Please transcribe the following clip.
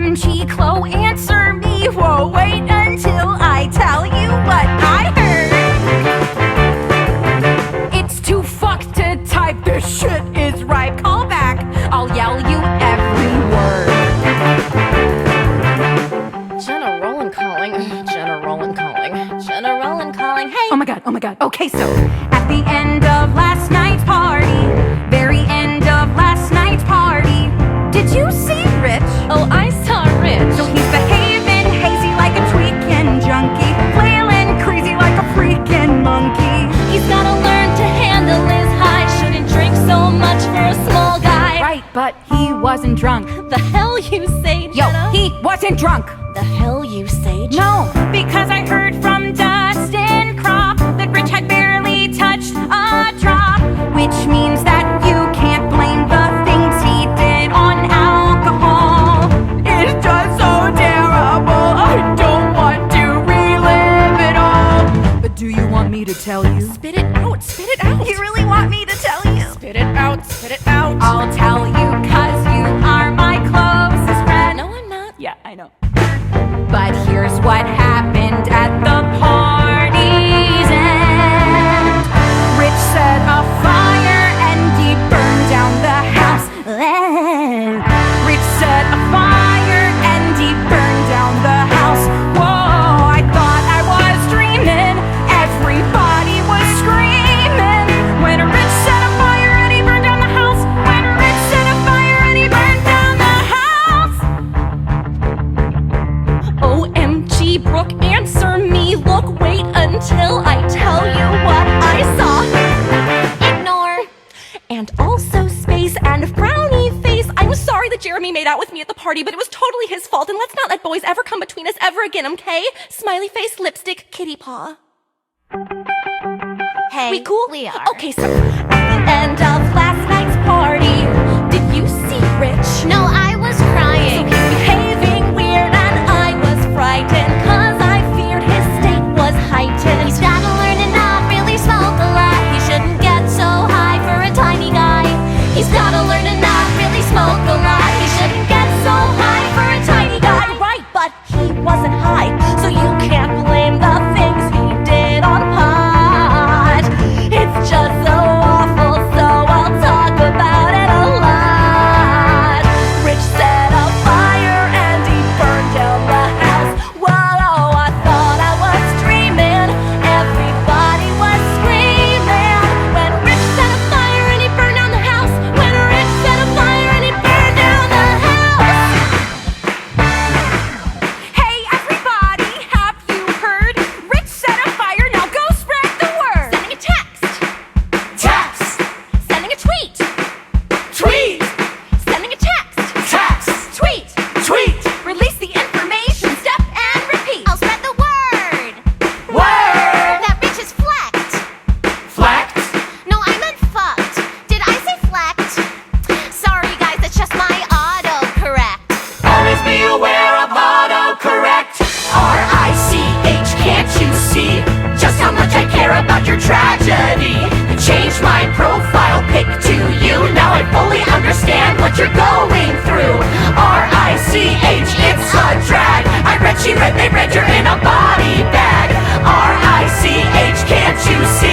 OMG, Chloe, answer me. Whoa, wait until I tell you what I heard. It's too fucked to type, this shit is ripe. Call back, I'll yell you every word. Jenna Roland calling. Jenna Roland calling. Jenna Roland calling. Hey! Oh my god, oh my god. Okay, so at the end of last night's party, very end of last night's party, did you see Rich? Oh, I saw Rich. So he's behaving hazy like a tweaking junkie, flailing crazy like a freaking monkey. He's gotta learn to handle his high. Shouldn't drink so much for a small guy. Right, but he wasn't drunk. The hell you say, Jenna? Yo, he wasn't drunk. The hell you say, Jenna? No, because I heard from Dustin Crop that Rich had barely touched a drop, which means that you can't blame the things he did on alcohol. It's just so terrible, I don't want to relive it all. But do you want me to tell you? Spit it out, spit it out. You really want me to tell you? Spit it out, spit it out. I'll tell you 'cause you are my closest friend. No, I'm not. Yeah, I know. But here's what happened at the party's end. Rich set a fire and he burned down the house. Rich set a fire and he burned down the house. Whoa, I thought I was dreaming. Everybody was screaming when Rich set a fire and he burned down the house. When Rich set a fire and he burned down the house. OMG, Brooke, answer me. Look, wait until I tell you what I saw. Ignore. And also space and frowny face. I'm sorry that Jeremy made out with me at the party, but it was totally his fault, and let's not let boys ever come between us ever again, okay? Smiley face, lipstick, kitty paw. Hey, We cool? We are. Okay, so at the end of last night's party, did you see Rich? No, I was So crying. he's behaving weird and I was frightened, 'cause I feared his state was heightened. He's gotta learn to not really smoke a lot. He shouldn't get so high for a tiny guy. He's gotta learn to not really smoke a lot. He shouldn't get so high for a tiny guy. Right, but he wasn't high, so you can't blame the things he did on pot. It's just so awful, so I'll talk about it a lot. Rich set a fire and he burned down the house. Whoa, I thought I was dreaming. Everybody was screaming when Rich set a fire and he burned down the house. When Rich set a fire and he burned down the house. Hey everybody, have you heard? Rich set a fire, now go spread the word. Sending a text. Text! Sending a tweet. Tweet! Sending a text. Text! Tweet. Tweet! Release the information, step and repeat. I'll spread the word. Word! That Rich is flecked. Flecked! No, I meant fucked. Did I say flecked? Sorry guys, it's just my autocorrect. Always be aware of autocorrect. R-I-C-H, can't you see just how much I care about your tragedy? I changed my profile pic to you. Now I fully understand what you're going through. R-I-C-H, it's a drag. I read, she read, they read, you're in a body bag. R-I-C-H, can't you see?